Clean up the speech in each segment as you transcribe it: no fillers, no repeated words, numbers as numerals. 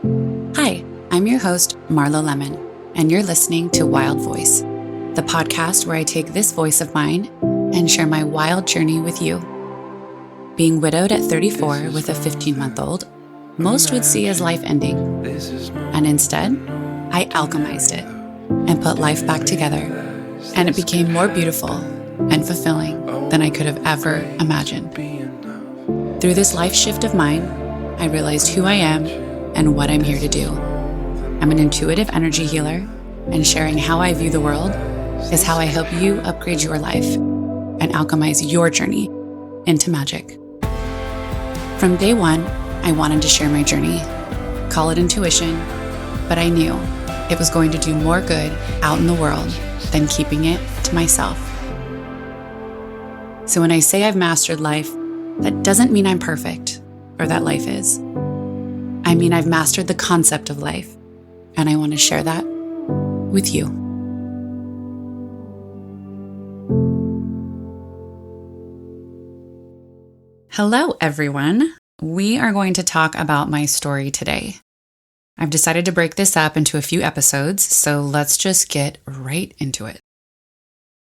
Hi, I'm your host, Marlo Lemon, and you're listening to Wild Voice, the podcast where I take this voice of mine and share my wild journey with you. Being widowed at 34 with a 15-month-old, most would see as life ending, and instead, I alchemized it and put life back together, and it became more beautiful and fulfilling than I could have ever imagined. Through this life shift of mine, I realized who I am and what I'm here to do. I'm an intuitive energy healer, and sharing how I view the world is how I help you upgrade your life and alchemize your journey into magic. From day one, I wanted to share my journey, call it intuition, but I knew it was going to do more good out in the world than keeping it to myself. So when I say I've mastered life, that doesn't mean I'm perfect or that life is. I mean, I've mastered the concept of life, and I want to share that with you. Hello, everyone. We are going to talk about my story today. I've decided to break this up into a few episodes, so let's just get right into it.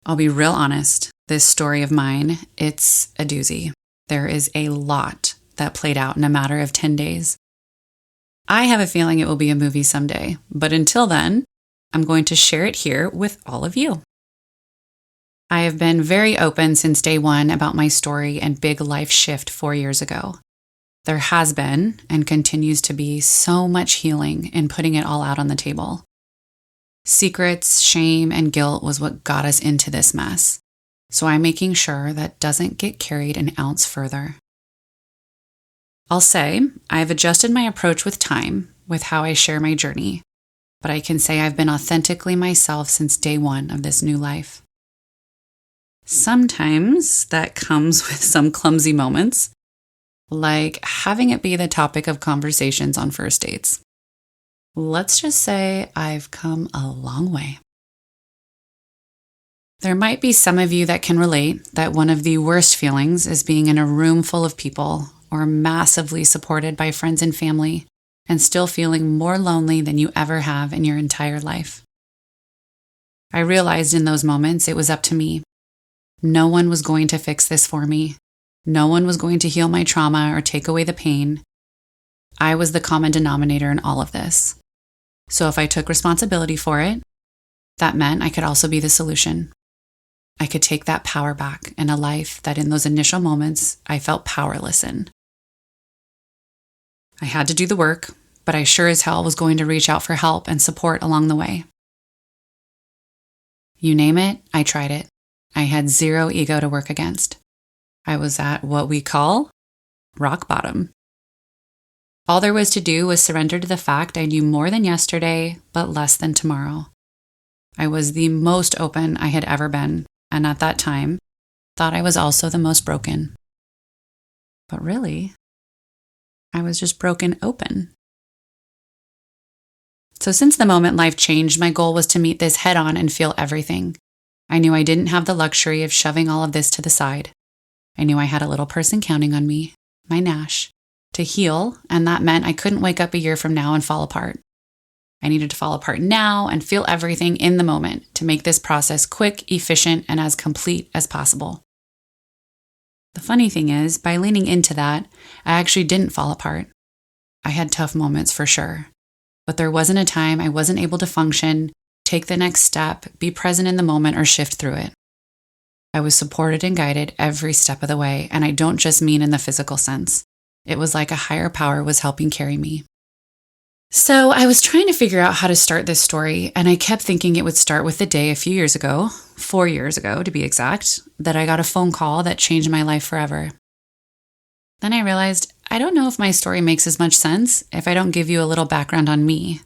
I'll be real honest, this story of mine, it's a doozy. There is a lot that played out in a matter of 10 days. I have a feeling it will be a movie someday, but until then, I'm going to share it here with all of you. I have been very open since day one about my story and big life shift 4 years ago. There has been, and continues to be, so much healing in putting it all out on the table. Secrets, shame, and guilt was what got us into this mess, so I'm making sure that doesn't get carried an ounce further. I'll say I've adjusted my approach with time, with how I share my journey, but I can say I've been authentically myself since day one of this new life. Sometimes that comes with some clumsy moments, like having it be the topic of conversations on first dates. Let's just say I've come a long way. There might be some of you that can relate that one of the worst feelings is being in a room full of people or massively supported by friends and family and still feeling more lonely than you ever have in your entire life. I realized in those moments it was up to me. No one was going to fix this for me. No one was going to heal my trauma or take away the pain. I was the common denominator in all of this. So if I took responsibility for it, that meant I could also be the solution. I could take that power back in a life that in those initial moments I felt powerless in. I had to do the work, but I sure as hell was going to reach out for help and support along the way. You name it, I tried it. I had zero ego to work against. I was at what we call rock bottom. All there was to do was surrender to the fact I knew more than yesterday, but less than tomorrow. I was the most open I had ever been, and at that time, thought I was also the most broken. But really, I was just broken open. So since the moment life changed, my goal was to meet this head on and feel everything. I knew I didn't have the luxury of shoving all of this to the side. I knew I had a little person counting on me, my Nash, to heal, and that meant I couldn't wake up a year from now and fall apart. I needed to fall apart now and feel everything in the moment to make this process quick, efficient, and as complete as possible. The funny thing is, by leaning into that, I actually didn't fall apart. I had tough moments for sure, but there wasn't a time I wasn't able to function, take the next step, be present in the moment, or shift through it. I was supported and guided every step of the way, and I don't just mean in the physical sense. It was like a higher power was helping carry me. So I was trying to figure out how to start this story, and I kept thinking it would start with the day a few years ago, 4 years ago to be exact, that I got a phone call that changed my life forever. Then I realized I don't know if my story makes as much sense if I don't give you a little background on me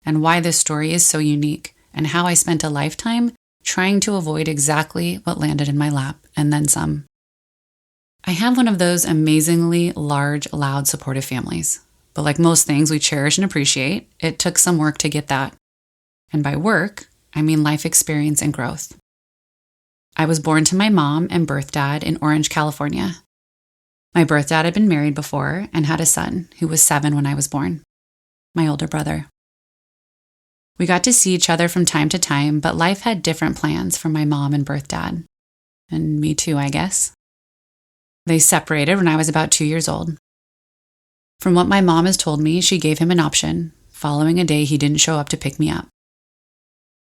and why this story is so unique and how I spent a lifetime trying to avoid exactly what landed in my lap and then some. I have one of those amazingly large, loud, supportive families. But like most things we cherish and appreciate, it took some work to get that. And by work, I mean life experience and growth. I was born to my mom and birth dad in Orange, California. My birth dad had been married before and had a son who was 7 when I was born. my older brother. We got to see each other from time to time, but life had different plans for my mom and birth dad. And me too, I guess. They separated when I was about 2 years old. From what my mom has told me, she gave him an option, following a day he didn't show up to pick me up.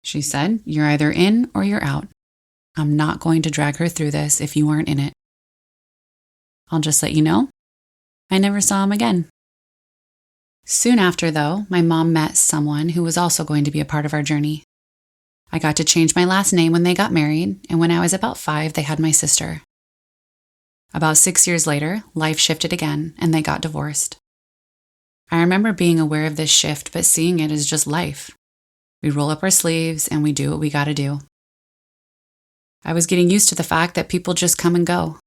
She said, "You're either in or you're out. I'm not going to drag her through this if you aren't in it." I'll just let you know, I never saw him again. Soon after, though, my mom met someone who was also going to be a part of our journey. I got to change my last name when they got married, and when I was about 5, they had my sister. About 6 years later, life shifted again, and they got divorced. I remember being aware of this shift, but seeing it as just life. We roll up our sleeves, and we do what we gotta do. I was getting used to the fact that people just come and go.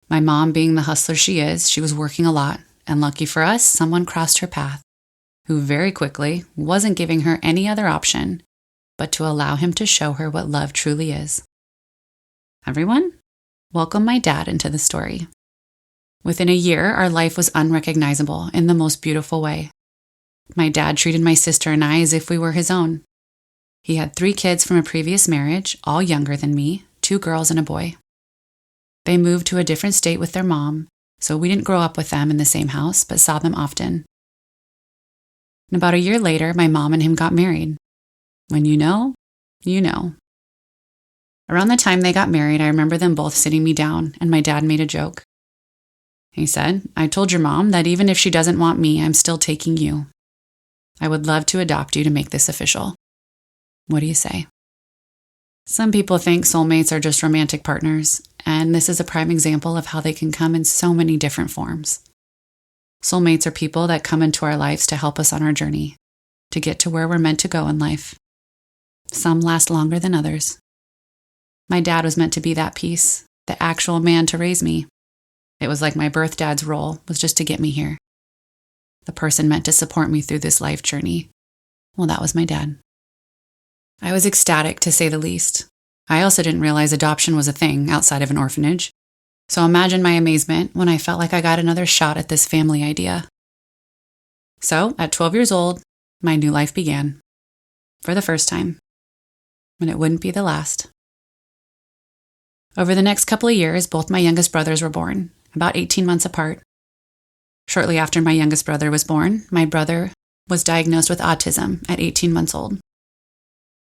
My mom, being the hustler she is, she was working a lot, and lucky for us, someone crossed her path, who very quickly wasn't giving her any other option but to allow him to show her what love truly is. Everyone, welcome my dad into the story. Within a year, our life was unrecognizable in the most beautiful way. My dad treated my sister and I as if we were his own. He had 3 kids from a previous marriage, all younger than me, 2 girls and a boy. They moved to a different state with their mom, so we didn't grow up with them in the same house, but saw them often. And about a year later, my mom and him got married. When you know, you know. Around the time they got married, I remember them both sitting me down, and my dad made a joke. He said, "I told your mom that even if she doesn't want me, I'm still taking you. I would love to adopt you to make this official. What do you say?" Some people think soulmates are just romantic partners, and this is a prime example of how they can come in so many different forms. Soulmates are people that come into our lives to help us on our journey, to get to where we're meant to go in life. Some last longer than others. My dad was meant to be that piece, the actual man to raise me. It was like my birth dad's role was just to get me here. The person meant to support me through this life journey. Well, that was my dad. I was ecstatic, to say the least. I also didn't realize adoption was a thing outside of an orphanage. So imagine my amazement when I felt like I got another shot at this family idea. So, at 12 years old, my new life began. For the first time. And it wouldn't be the last. Over the next couple of years, both my youngest brothers were born, about 18 months apart. Shortly after my youngest brother was born, my brother was diagnosed with autism at 18 months old.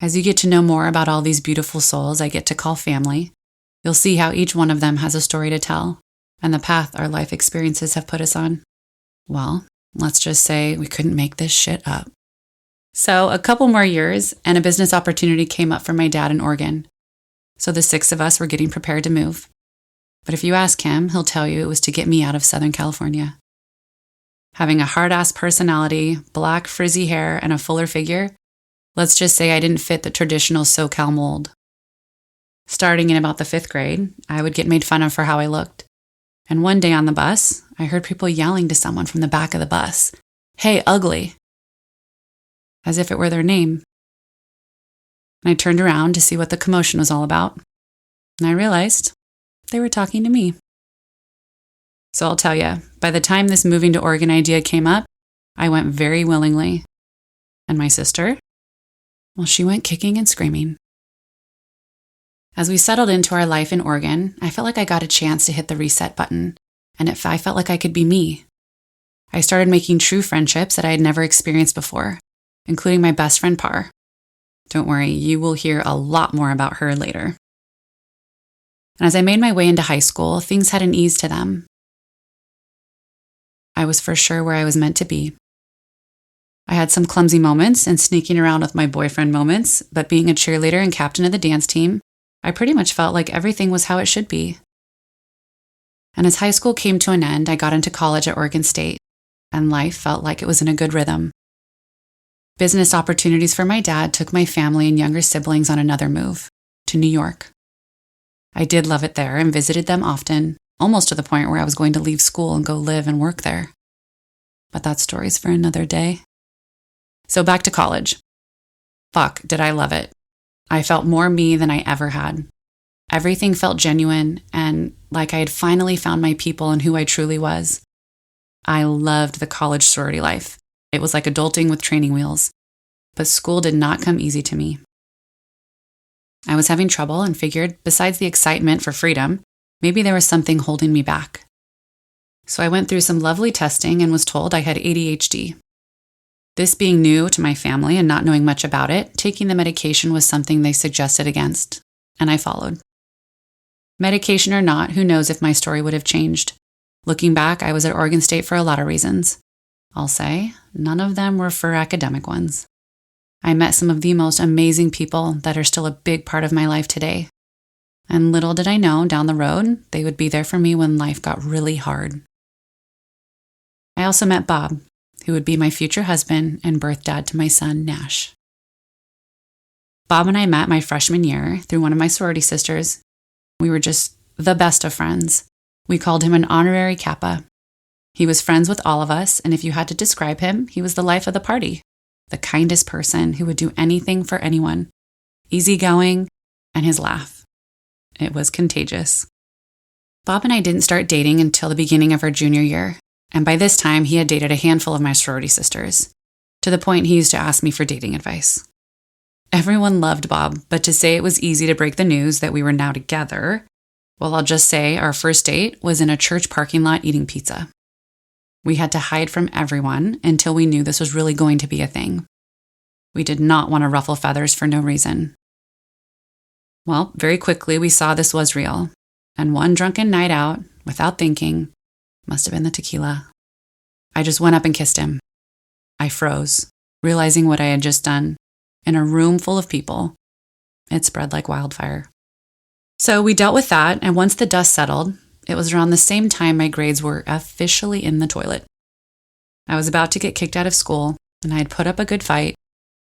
As you get to know more about all these beautiful souls I get to call family, you'll see how each one of them has a story to tell, and the path our life experiences have put us on. Well, let's just say we couldn't make this shit up. So a couple more years, and a business opportunity came up for my dad in Oregon. So the 6 of us were getting prepared to move. But if you ask him, he'll tell you it was to get me out of Southern California. Having a hard-ass personality, black frizzy hair, and a fuller figure, let's just say I didn't fit the traditional SoCal mold. Starting in about the 5th grade, I would get made fun of for how I looked. And one day on the bus, I heard people yelling to someone from the back of the bus, "Hey, ugly!" As if it were their name. And I turned around to see what the commotion was all about. And I realized they were talking to me. So I'll tell you, by the time this moving to Oregon idea came up, I went very willingly. And my sister? Well, she went kicking and screaming. As we settled into our life in Oregon, I felt like I got a chance to hit the reset button, and I felt like I could be me. I started making true friendships that I had never experienced before, including my best friend Par. Don't worry, you will hear a lot more about her later. And as I made my way into high school, things had an ease to them. I was for sure where I was meant to be. I had some clumsy moments and sneaking around with my boyfriend moments, but being a cheerleader and captain of the dance team, I pretty much felt like everything was how it should be. And as high school came to an end, I got into college at Oregon State, and life felt like it was in a good rhythm. Business opportunities for my dad took my family and younger siblings on another move, to New York. I did love it there and visited them often, almost to the point where I was going to leave school and go live and work there. But that story's for another day. So back to college. Fuck, did I love it. I felt more me than I ever had. Everything felt genuine and like I had finally found my people and who I truly was. I loved the college sorority life. It was like adulting with training wheels. But school did not come easy to me. I was having trouble and figured, besides the excitement for freedom, maybe there was something holding me back. So I went through some lovely testing and was told I had ADHD. This being new to my family and not knowing much about it, taking the medication was something they suggested against, and I followed. Medication or not, who knows if my story would have changed. Looking back, I was at Oregon State for a lot of reasons. I'll say, none of them were for academic ones. I met some of the most amazing people that are still a big part of my life today. And little did I know, down the road, they would be there for me when life got really hard. I also met Bob, who would be my future husband and birth dad to my son, Nash. Bob and I met my freshman year through one of my sorority sisters. We were just the best of friends. We called him an honorary Kappa. He was friends with all of us, and if you had to describe him, he was the life of the party. The kindest person who would do anything for anyone. Easygoing, and his laugh. It was contagious. Bob and I didn't start dating until the beginning of our junior year, and by this time he had dated a handful of my sorority sisters, to the point he used to ask me for dating advice. Everyone loved Bob, but to say it was easy to break the news that we were now together, well, I'll just say our first date was in a church parking lot eating pizza. We had to hide from everyone until we knew this was really going to be a thing. We did not want to ruffle feathers for no reason. Well, very quickly we saw this was real, and one drunken night out, without thinking, must have been the tequila. I just went up and kissed him. I froze, realizing what I had just done. In a room full of people, it spread like wildfire. So we dealt with that, and once the dust settled, it was around the same time my grades were officially in the toilet. I was about to get kicked out of school, and I had put up a good fight,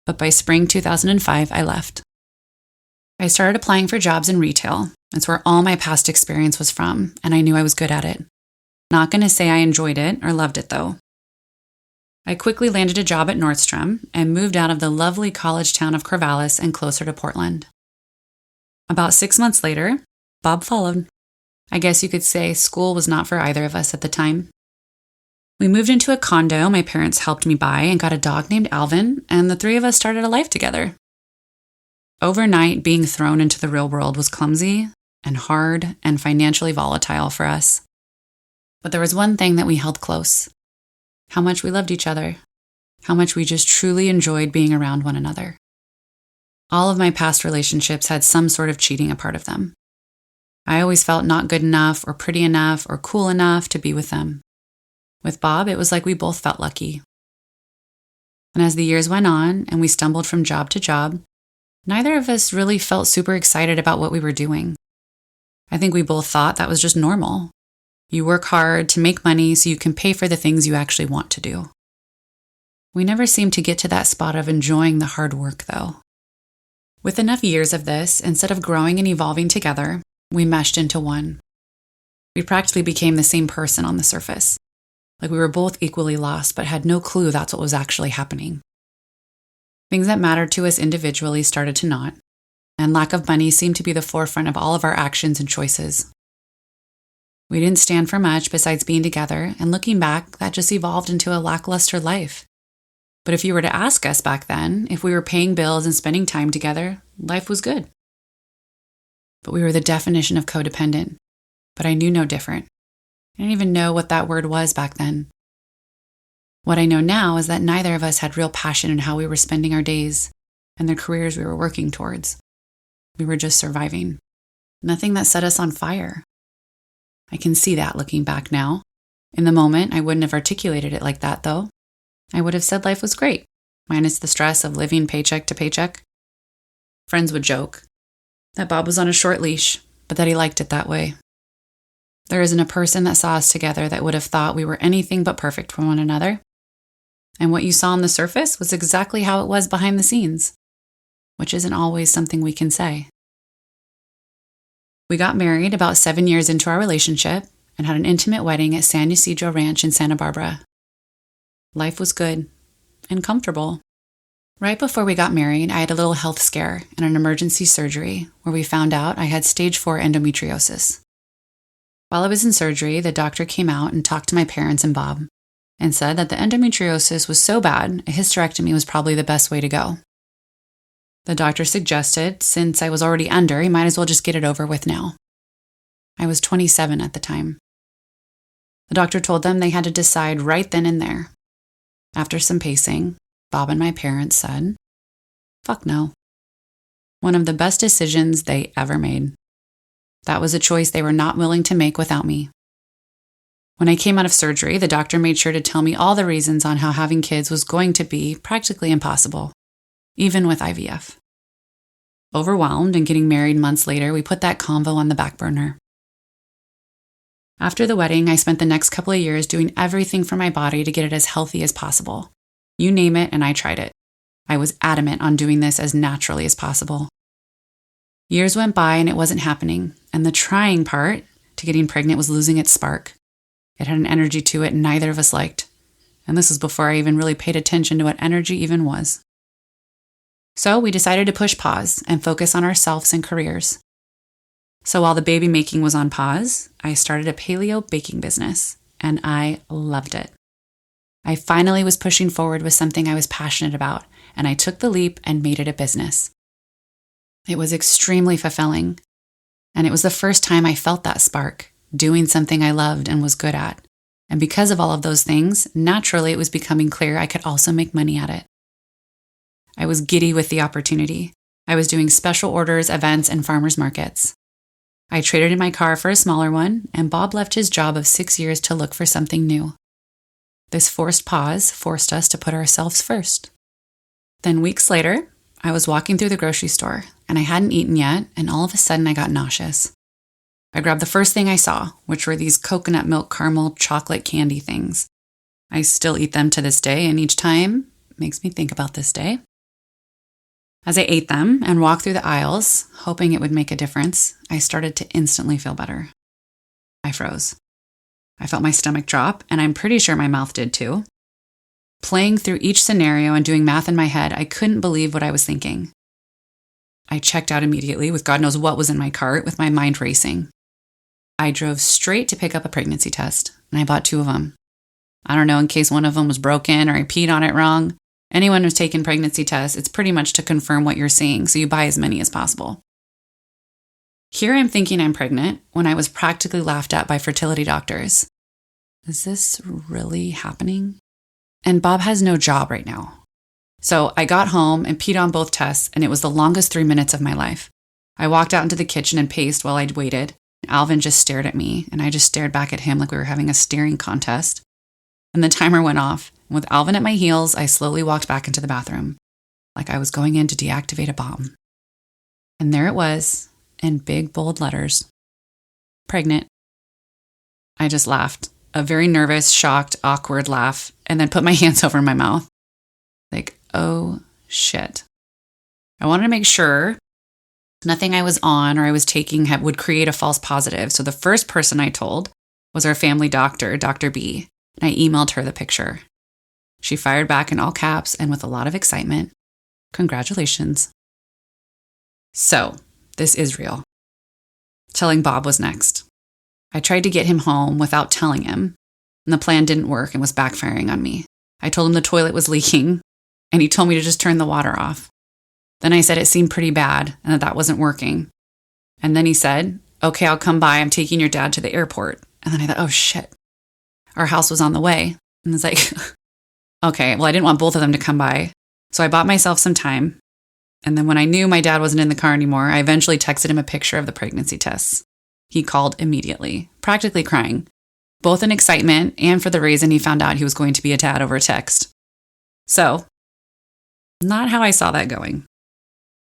but by spring 2005, I left. I started applying for jobs in retail. It's where all my past experience was from, and I knew I was good at it. Not going to say I enjoyed it or loved it, though. I quickly landed a job at Nordstrom and moved out of the lovely college town of Corvallis and closer to Portland. About 6 months later, Bob followed. I guess you could say school was not for either of us at the time. We moved into a condo my parents helped me buy and got a dog named Alvin, and the three of us started a life together. Overnight, being thrown into the real world was clumsy and hard and financially volatile for us. But there was one thing that we held close. How much we loved each other. How much we just truly enjoyed being around one another. All of my past relationships had some sort of cheating a part of them. I always felt not good enough or pretty enough or cool enough to be with them. With Bob, it was like we both felt lucky. And as the years went on and we stumbled from job to job, neither of us really felt super excited about what we were doing. I think we both thought that was just normal. You work hard to make money so you can pay for the things you actually want to do. We never seemed to get to that spot of enjoying the hard work, though. With enough years of this, instead of growing and evolving together, we meshed into one. We practically became the same person on the surface. Like we were both equally lost, but had no clue that's what was actually happening. Things that mattered to us individually started to not, and lack of money seemed to be the forefront of all of our actions and choices. We didn't stand for much besides being together, and looking back, that just evolved into a lackluster life. But if you were to ask us back then, if we were paying bills and spending time together, life was good. But we were the definition of codependent, but I knew no different. I didn't even know what that word was back then. What I know now is that neither of us had real passion in how we were spending our days and the careers we were working towards. We were just surviving. Nothing that set us on fire. I can see that looking back now. In the moment, I wouldn't have articulated it like that, though. I would have said life was great, minus the stress of living paycheck to paycheck. Friends would joke that Bob was on a short leash, but that he liked it that way. There isn't a person that saw us together that would have thought we were anything but perfect for one another. And what you saw on the surface was exactly how it was behind the scenes, which isn't always something we can say. We got married about 7 years into our relationship and had an intimate wedding at San Ysidro Ranch in Santa Barbara. Life was good and comfortable. Right before we got married, I had a little health scare and an emergency surgery where we found out I had stage 4 endometriosis. While I was in surgery, the doctor came out and talked to my parents and Bob. and said that the endometriosis was so bad, a hysterectomy was probably the best way to go. The doctor suggested, since I was already under, he might as well just get it over with now. I was 27 at the time. The doctor told them they had to decide right then and there. After some pacing, Bob and my parents said, "Fuck no." One of the best decisions they ever made. That was a choice they were not willing to make without me. When I came out of surgery, the doctor made sure to tell me all the reasons on how having kids was going to be practically impossible, even with IVF. Overwhelmed and getting married months later, we put that convo on the back burner. After the wedding, I spent the next couple of years doing everything for my body to get it as healthy as possible. You name it, and I tried it. I was adamant on doing this as naturally as possible. Years went by and it wasn't happening, and the trying part to getting pregnant was losing its spark. It had an energy to it neither of us liked, and this was before I even really paid attention to what energy even was. So we decided to push pause and focus on ourselves and careers. So while the baby making was on pause, I started a paleo baking business, and I loved it. I finally was pushing forward with something I was passionate about, and I took the leap and made it a business. It was extremely fulfilling, and it was the first time I felt that spark, doing something I loved and was good at. And because of all of those things, naturally it was becoming clear I could also make money at it. I was giddy with the opportunity. I was doing special orders, events, and farmers markets. I traded in my car for a smaller one, and Bob left his job of 6 years to look for something new. This forced pause forced us to put ourselves first. Then weeks later, I was walking through the grocery store, and I hadn't eaten yet, and all of a sudden I got nauseous. I grabbed the first thing I saw, which were these coconut milk caramel chocolate candy things. I still eat them to this day, and each time makes me think about this day. As I ate them and walked through the aisles, hoping it would make a difference, I started to instantly feel better. I froze. I felt my stomach drop, and I'm pretty sure my mouth did too. Playing through each scenario and doing math in my head, I couldn't believe what I was thinking. I checked out immediately with God knows what was in my cart, with my mind racing. I drove straight to pick up a pregnancy test, and I bought 2 of them. I don't know, in case one of them was broken or I peed on it wrong. Anyone who's taken pregnancy tests, it's pretty much to confirm what you're seeing, so you buy as many as possible. Here I'm thinking I'm pregnant when I was practically laughed at by fertility doctors. Is this really happening? And Bob has no job right now. So I got home and peed on both tests, and it was the longest 3 minutes of my life. I walked out into the kitchen and paced while I waited. Alvin just stared at me, and I just stared back at him like we were having a staring contest. And the timer went off. With Alvin at my heels, I slowly walked back into the bathroom, like I was going in to deactivate a bomb. And there it was, in big, bold letters. Pregnant. I just laughed, a very nervous, shocked, awkward laugh, and then put my hands over my mouth. Like, oh shit. I wanted to make sure nothing I was on or I was taking would create a false positive. So the first person I told was our family doctor, Dr. B, and I emailed her the picture. She fired back in all caps and with a lot of excitement, "Congratulations." So, this is real. Telling Bob was next. I tried to get him home without telling him, and the plan didn't work and was backfiring on me. I told him the toilet was leaking, and he told me to just turn the water off. Then I said it seemed pretty bad and that wasn't working. And then he said, "Okay, I'll come by. I'm taking your dad to the airport." And then I thought, oh shit. Our house was on the way. And it's like, okay, well, I didn't want both of them to come by. So I bought myself some time. And then when I knew my dad wasn't in the car anymore, I eventually texted him a picture of the pregnancy tests. He called immediately, practically crying, both in excitement and for the reason he found out he was going to be a dad over text. So, not how I saw that going.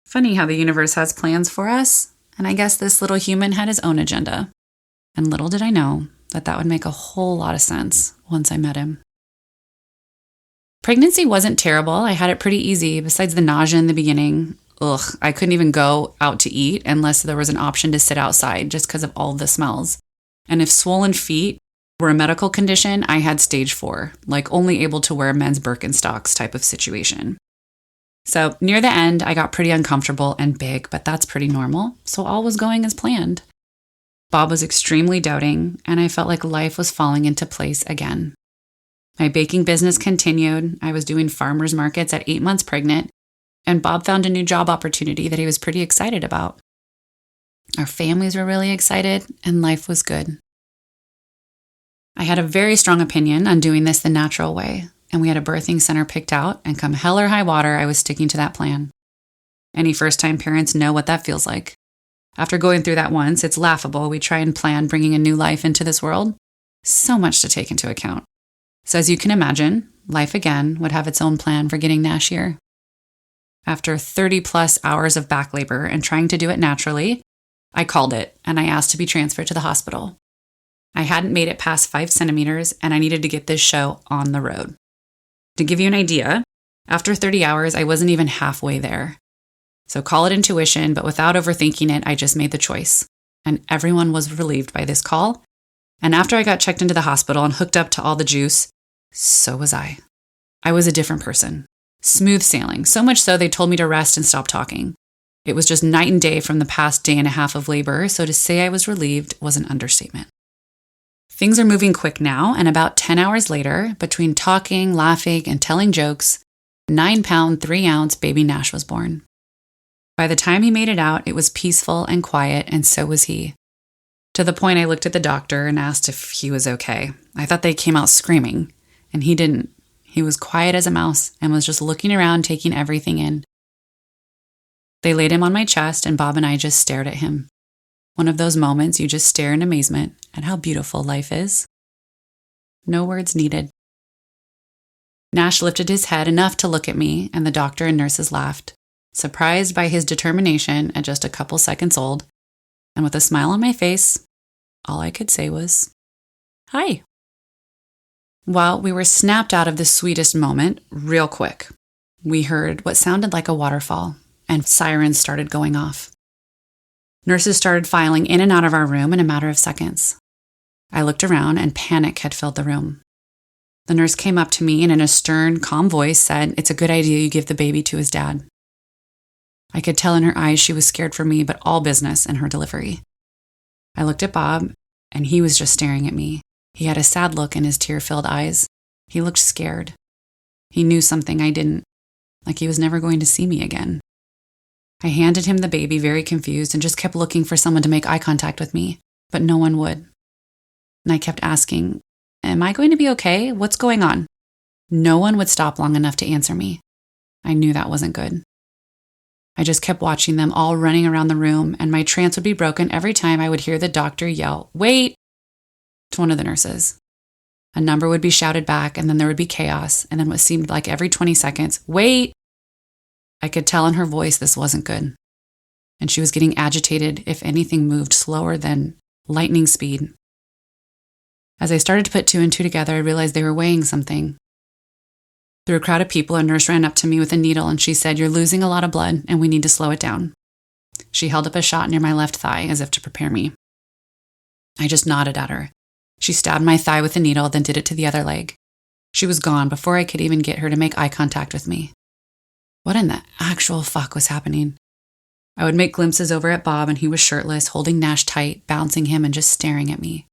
Funny how the universe has plans for us, and I guess this little human had his own agenda. And little did I know that that would make a whole lot of sense once I met him. Pregnancy wasn't terrible. I had it pretty easy. Besides the nausea in the beginning, I couldn't even go out to eat unless there was an option to sit outside just because of all the smells. And if swollen feet were a medical condition, I had stage 4, like only able to wear men's Birkenstocks type of situation. So near the end, I got pretty uncomfortable and big, but that's pretty normal. So all was going as planned. Bob was extremely doubting, and I felt like life was falling into place again. My baking business continued. I was doing farmers markets at 8 months pregnant, and Bob found a new job opportunity that he was pretty excited about. Our families were really excited, and life was good. I had a very strong opinion on doing this the natural way, and we had a birthing center picked out, and come hell or high water, I was sticking to that plan. Any first-time parents know what that feels like. After going through that once, it's laughable. We try and plan bringing a new life into this world. So much to take into account. So as you can imagine, life again would have its own plan for getting Nash here. After 30 plus hours of back labor and trying to do it naturally, I called it and I asked to be transferred to the hospital. I hadn't made it past 5 centimeters and I needed to get this show on the road. To give you an idea, after 30 hours, I wasn't even halfway there. So call it intuition, but without overthinking it, I just made the choice. And everyone was relieved by this call. And after I got checked into the hospital and hooked up to all the juice, so was I. I was a different person. Smooth sailing, so much so they told me to rest and stop talking. It was just night and day from the past day and a half of labor, so to say I was relieved was an understatement. Things are moving quick now, and about 10 hours later, between talking, laughing, and telling jokes, 9-pound, 3-ounce baby Nash was born. By the time he made it out, it was peaceful and quiet, and so was he. To the point I looked at the doctor and asked if he was okay. I thought they came out screaming, and he didn't. He was quiet as a mouse and was just looking around, taking everything in. They laid him on my chest, and Bob and I just stared at him. One of those moments you just stare in amazement at how beautiful life is. No words needed. Nash lifted his head enough to look at me, and the doctor and nurses laughed, surprised by his determination at just a couple seconds old, and with a smile on my face, all I could say was, "Hi." Well, we were snapped out of the sweetest moment real quick. We heard what sounded like a waterfall, and sirens started going off. Nurses started filing in and out of our room in a matter of seconds. I looked around, and panic had filled the room. The nurse came up to me and in a stern, calm voice said, "It's a good idea you give the baby to his dad." I could tell in her eyes she was scared for me, but all business in her delivery. I looked at Bob, and he was just staring at me. He had a sad look in his tear-filled eyes. He looked scared. He knew something I didn't, like he was never going to see me again. I handed him the baby, very confused, and just kept looking for someone to make eye contact with me, but no one would. And I kept asking, "Am I going to be okay? What's going on?" No one would stop long enough to answer me. I knew that wasn't good. I just kept watching them all running around the room, and my trance would be broken every time I would hear the doctor yell, "Wait!" to one of the nurses. A number would be shouted back, and then there would be chaos, and then what seemed like every 20 seconds, "Wait!" I could tell in her voice this wasn't good, and she was getting agitated if anything moved slower than lightning speed. As I started to put 2 and 2 together, I realized they were weighing something. Through a crowd of people, a nurse ran up to me with a needle and she said, "You're losing a lot of blood and we need to slow it down." She held up a shot near my left thigh as if to prepare me. I just nodded at her. She stabbed my thigh with a needle, then did it to the other leg. She was gone before I could even get her to make eye contact with me. What in the actual fuck was happening? I would make glimpses over at Bob and he was shirtless, holding Nash tight, bouncing him and just staring at me,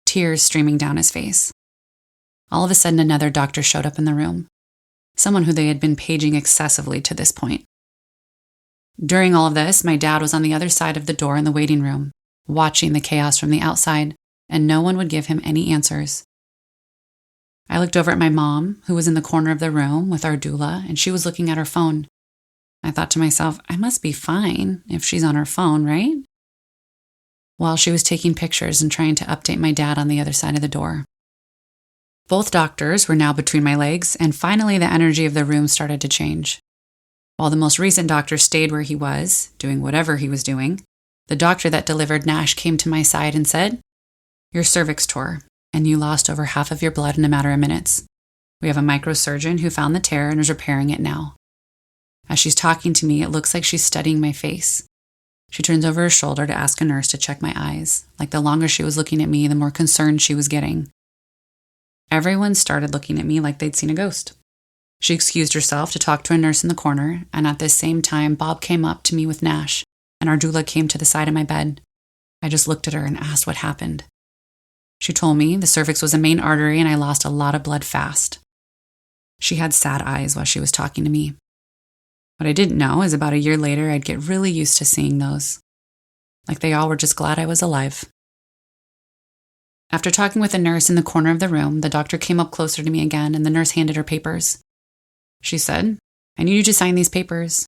tears streaming down his face. All of a sudden, another doctor showed up in the room. Someone who they had been paging excessively to this point. During all of this, my dad was on the other side of the door in the waiting room, watching the chaos from the outside, and no one would give him any answers. I looked over at my mom, who was in the corner of the room with our doula, and she was looking at her phone. I thought to myself, I must be fine if she's on her phone, right? While she was taking pictures and trying to update my dad on the other side of the door. Both doctors were now between my legs, and finally the energy of the room started to change. While the most recent doctor stayed where he was, doing whatever he was doing, the doctor that delivered Nash came to my side and said, "Your cervix tore, and you lost over half of your blood in a matter of minutes. We have a microsurgeon who found the tear and is repairing it now." As she's talking to me, it looks like she's studying my face. She turns over her shoulder to ask a nurse to check my eyes, like the longer she was looking at me, the more concerned she was getting. Everyone started looking at me like they'd seen a ghost. She excused herself to talk to a nurse in the corner, and at the same time, Bob came up to me with Nash, and our doula came to the side of my bed. I just looked at her and asked what happened. She told me the cervix was a main artery and I lost a lot of blood fast. She had sad eyes while she was talking to me. What I didn't know is about a year later, I'd get really used to seeing those. Like they all were just glad I was alive. After talking with a nurse in the corner of the room, the doctor came up closer to me again and the nurse handed her papers. She said, "I need you to sign these papers."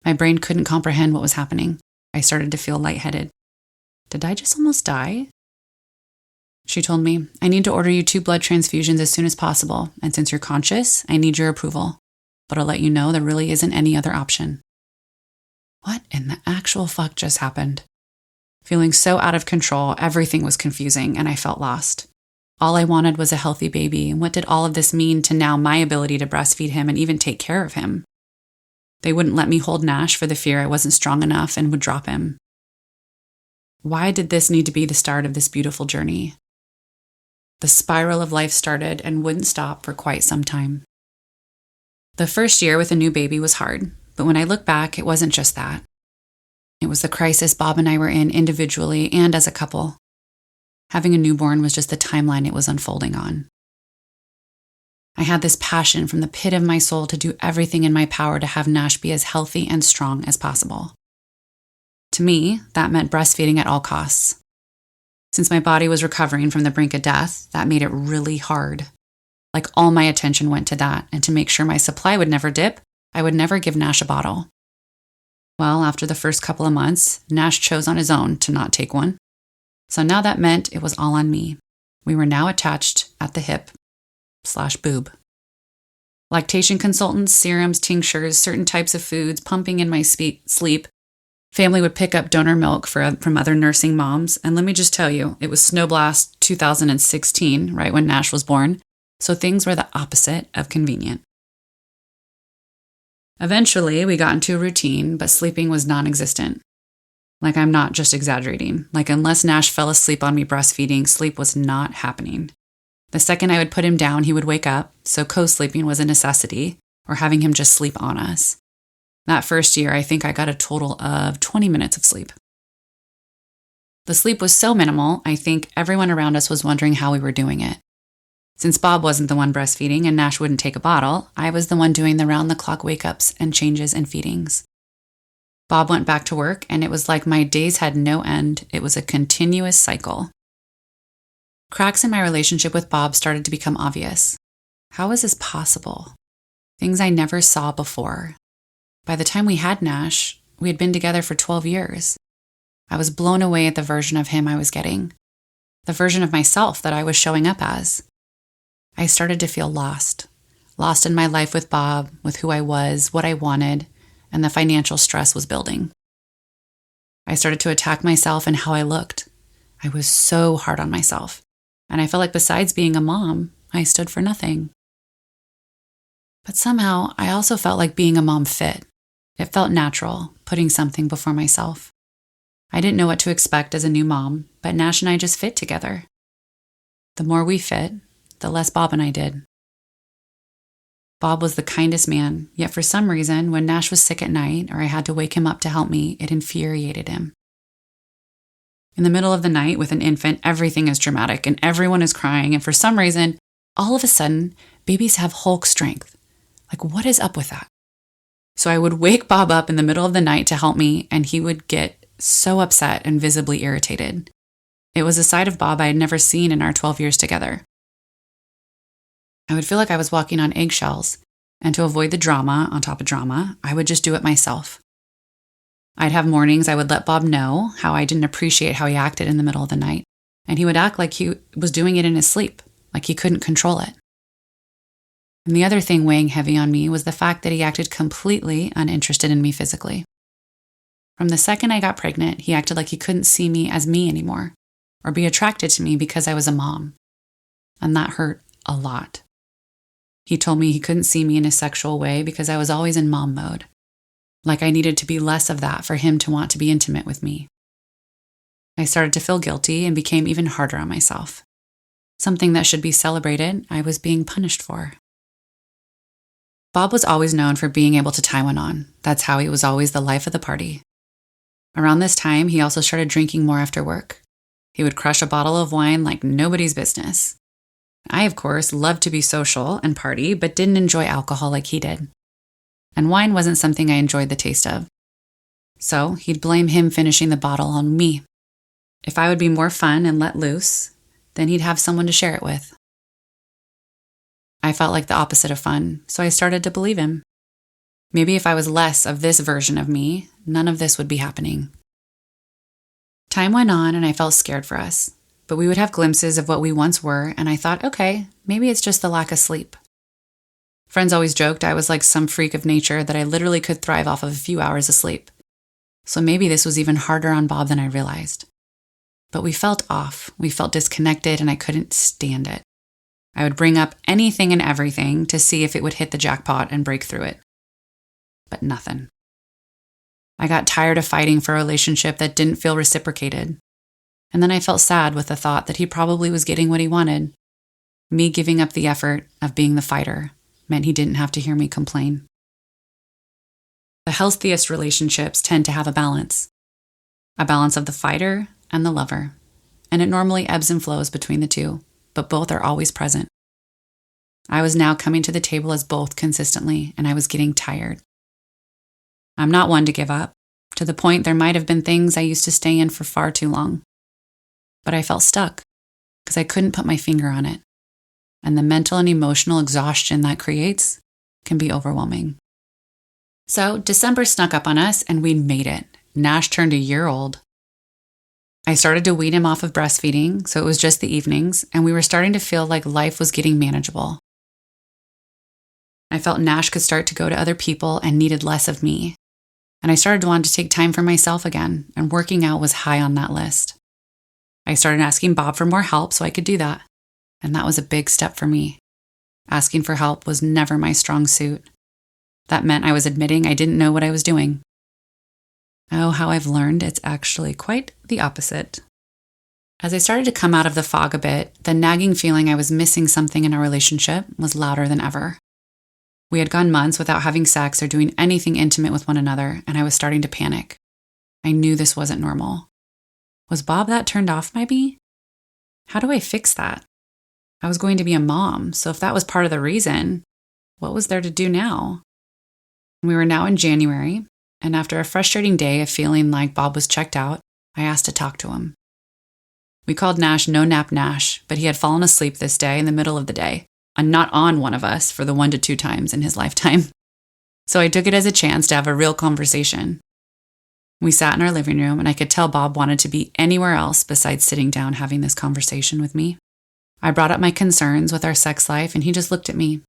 My brain couldn't comprehend what was happening. I started to feel lightheaded. Did I just almost die? She told me, "I need to order you 2 blood transfusions as soon as possible, and since you're conscious, I need your approval. But I'll let you know there really isn't any other option." What in the actual fuck just happened? Feeling so out of control, everything was confusing, and I felt lost. All I wanted was a healthy baby, and what did all of this mean to now my ability to breastfeed him and even take care of him? They wouldn't let me hold Nash for the fear I wasn't strong enough and would drop him. Why did this need to be the start of this beautiful journey? The spiral of life started and wouldn't stop for quite some time. The first year with a new baby was hard, but when I look back, it wasn't just that. It was the crisis Bob and I were in individually and as a couple. Having a newborn was just the timeline it was unfolding on. I had this passion from the pit of my soul to do everything in my power to have Nash be as healthy and strong as possible. To me, that meant breastfeeding at all costs. Since my body was recovering from the brink of death, that made it really hard. Like all my attention went to that, and to make sure my supply would never dip, I would never give Nash a bottle. Well, after the first couple of months, Nash chose on his own to not take one. So now that meant it was all on me. We were now attached at the hip/boob. Lactation consultants, serums, tinctures, certain types of foods, pumping in my sleep. Family would pick up donor milk from other nursing moms. And let me just tell you, it was Snowblast 2016, right when Nash was born. So things were the opposite of convenient. Eventually, we got into a routine, but sleeping was non-existent. Like, I'm not just exaggerating. Like, unless Nash fell asleep on me breastfeeding, sleep was not happening. The second I would put him down, he would wake up, so co-sleeping was a necessity, or having him just sleep on us. That first year, I think I got a total of 20 minutes of sleep. The sleep was so minimal, I think everyone around us was wondering how we were doing it. Since Bob wasn't the one breastfeeding and Nash wouldn't take a bottle, I was the one doing the round-the-clock wake-ups and changes and feedings. Bob went back to work, and it was like my days had no end. It was a continuous cycle. Cracks in my relationship with Bob started to become obvious. How was this possible? Things I never saw before. By the time we had Nash, we had been together for 12 years. I was blown away at the version of him I was getting, the version of myself that I was showing up as. I started to feel lost in my life with Bob, with who I was, what I wanted, and the financial stress was building. I started to attack myself and how I looked. I was so hard on myself, and I felt like besides being a mom, I stood for nothing. But somehow, I also felt like being a mom fit. It felt natural, putting something before myself. I didn't know what to expect as a new mom, but Nash and I just fit together. The more we fit, the less Bob and I did. Bob was the kindest man, yet for some reason, when Nash was sick at night or I had to wake him up to help me, it infuriated him. In the middle of the night with an infant, everything is dramatic and everyone is crying, and for some reason, all of a sudden, babies have Hulk strength. Like, what is up with that? So I would wake Bob up in the middle of the night to help me, and he would get so upset and visibly irritated. It was a side of Bob I had never seen in our 12 years together. I would feel like I was walking on eggshells, and to avoid the drama on top of drama, I would just do it myself. I'd have mornings I would let Bob know how I didn't appreciate how he acted in the middle of the night, and he would act like he was doing it in his sleep, like he couldn't control it. And the other thing weighing heavy on me was the fact that he acted completely uninterested in me physically. From the second I got pregnant, he acted like he couldn't see me as me anymore, or be attracted to me because I was a mom. And that hurt a lot. He told me he couldn't see me in a sexual way because I was always in mom mode. Like I needed to be less of that for him to want to be intimate with me. I started to feel guilty and became even harder on myself. Something that should be celebrated, I was being punished for. Bob was always known for being able to tie one on. That's how he was always the life of the party. Around this time, he also started drinking more after work. He would crush a bottle of wine like nobody's business. I, of course, loved to be social and party, but didn't enjoy alcohol like he did. And wine wasn't something I enjoyed the taste of. So he'd blame him finishing the bottle on me. If I would be more fun and let loose, then he'd have someone to share it with. I felt like the opposite of fun, so I started to believe him. Maybe if I was less of this version of me, none of this would be happening. Time went on and I felt scared for us, but we would have glimpses of what we once were, and I thought, okay, maybe it's just the lack of sleep. Friends always joked I was like some freak of nature, that I literally could thrive off of a few hours of sleep. So maybe this was even harder on Bob than I realized. But we felt off, we felt disconnected, and I couldn't stand it. I would bring up anything and everything to see if it would hit the jackpot and break through it. But nothing. I got tired of fighting for a relationship that didn't feel reciprocated. And then I felt sad with the thought that he probably was getting what he wanted. Me giving up the effort of being the fighter meant he didn't have to hear me complain. The healthiest relationships tend to have a balance of the fighter and the lover, and it normally ebbs and flows between the two, but both are always present. I was now coming to the table as both consistently, and I was getting tired. I'm not one to give up, to the point there might have been things I used to stay in for far too long. But I felt stuck, because I couldn't put my finger on it, and the mental and emotional exhaustion that creates can be overwhelming. So December snuck up on us, and we'd made it. Nash turned a year old. I started to wean him off of breastfeeding, so it was just the evenings, and we were starting to feel like life was getting manageable. I felt Nash could start to go to other people and needed less of me. And I started to want to take time for myself again, and working out was high on that list. I started asking Bob for more help so I could do that, and that was a big step for me. Asking for help was never my strong suit. That meant I was admitting I didn't know what I was doing. Oh, how I've learned it's actually quite the opposite. As I started to come out of the fog a bit, the nagging feeling I was missing something in our relationship was louder than ever. We had gone months without having sex or doing anything intimate with one another, and I was starting to panic. I knew this wasn't normal. Was Bob that turned off by me? How do I fix that? I was going to be a mom, so if that was part of the reason, what was there to do now? We were now in January, and after a frustrating day of feeling like Bob was checked out, I asked to talk to him. We called Nash No Nap Nash, but he had fallen asleep this day in the middle of the day, and not on one of us for the 1 to 2 times in his lifetime. So I took it as a chance to have a real conversation. We sat in our living room, and I could tell Bob wanted to be anywhere else besides sitting down having this conversation with me. I brought up my concerns with our sex life, and he just looked at me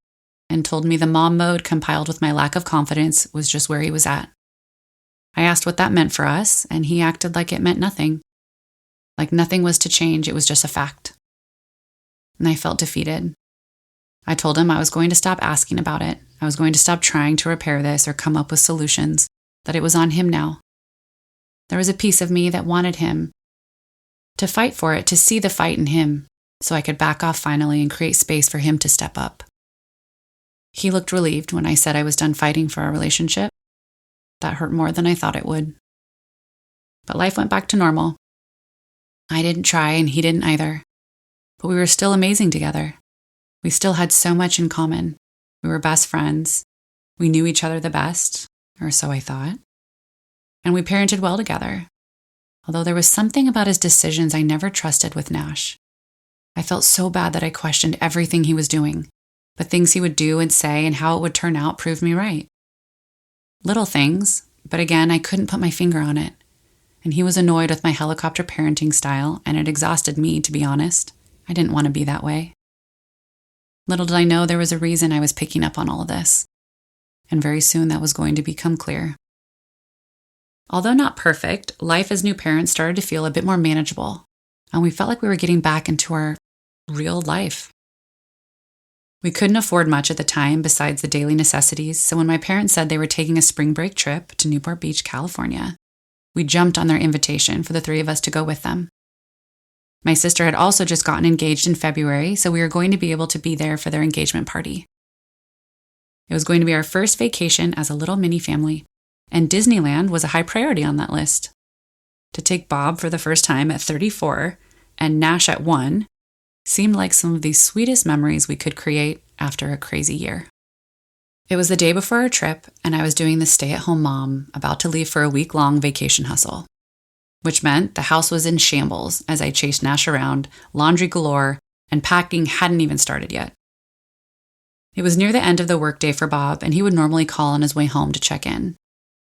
and told me the mom mode compiled with my lack of confidence was just where he was at. I asked what that meant for us, and he acted like it meant nothing. Like nothing was to change, it was just a fact. And I felt defeated. I told him I was going to stop asking about it. I was going to stop trying to repair this or come up with solutions, that it was on him now. There was a piece of me that wanted him to fight for it, to see the fight in him, so I could back off finally and create space for him to step up. He looked relieved when I said I was done fighting for our relationship. That hurt more than I thought it would. But life went back to normal. I didn't try and he didn't either. But we were still amazing together. We still had so much in common. We were best friends. We knew each other the best, or so I thought. And we parented well together. Although there was something about his decisions I never trusted with Nash. I felt so bad that I questioned everything he was doing. But things he would do and say and how it would turn out proved me right. Little things, but again, I couldn't put my finger on it. And he was annoyed with my helicopter parenting style, and it exhausted me, to be honest. I didn't want to be that way. Little did I know there was a reason I was picking up on all of this. And very soon that was going to become clear. Although not perfect, life as new parents started to feel a bit more manageable, and we felt like we were getting back into our real life. We couldn't afford much at the time besides the daily necessities, so when my parents said they were taking a spring break trip to Newport Beach, California, we jumped on their invitation for the 3 of us to go with them. My sister had also just gotten engaged in February, so we were going to be able to be there for their engagement party. It was going to be our first vacation as a little mini family, and Disneyland was a high priority on that list. To take Bob for the first time at 34 and Nash at 1 seemed like some of the sweetest memories we could create after a crazy year. It was the day before our trip, and I was doing the stay-at-home mom, about to leave for a week-long vacation hustle, which meant the house was in shambles as I chased Nash around, laundry galore, and packing hadn't even started yet. It was near the end of the workday for Bob, and he would normally call on his way home to check in,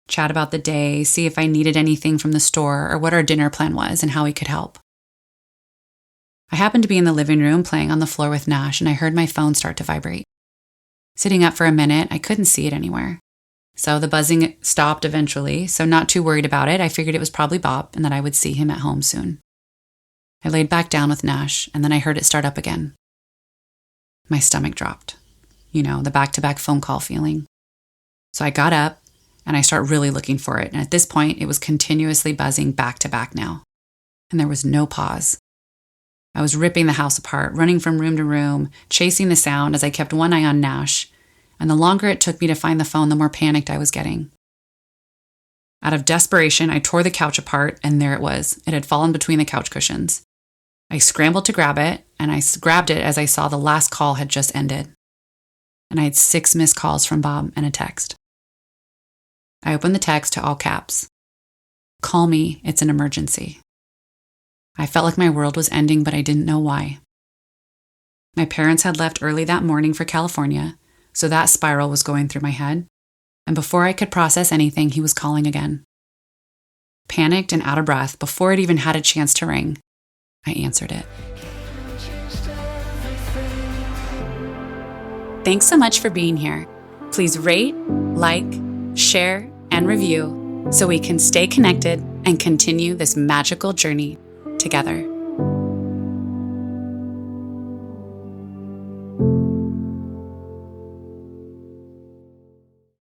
chat about the day, see if I needed anything from the store or what our dinner plan was and how he could help. I happened to be in the living room playing on the floor with Nash, and I heard my phone start to vibrate. Sitting up for a minute, I couldn't see it anywhere. So the buzzing stopped eventually, so not too worried about it, I figured it was probably Bob and that I would see him at home soon. I laid back down with Nash, and then I heard it start up again. My stomach dropped. The back-to-back phone call feeling. So I got up, and I started really looking for it, and at this point, it was continuously buzzing back-to-back now. And there was no pause. I was ripping the house apart, running from room to room, chasing the sound as I kept one eye on Nash, and the longer it took me to find the phone, the more panicked I was getting. Out of desperation, I tore the couch apart, and there it was. It had fallen between the couch cushions. I scrambled to grab it, and I grabbed it as I saw the last call had just ended. And I had 6 missed calls from Bob and a text. I opened the text to all caps. "Call me, it's an emergency." I felt like my world was ending, but I didn't know why. My parents had left early that morning for California, so that spiral was going through my head, and before I could process anything, he was calling again. Panicked and out of breath, before it even had a chance to ring, I answered it. Thanks so much for being here. Please rate, like, share, and review so we can stay connected and continue this magical journey together.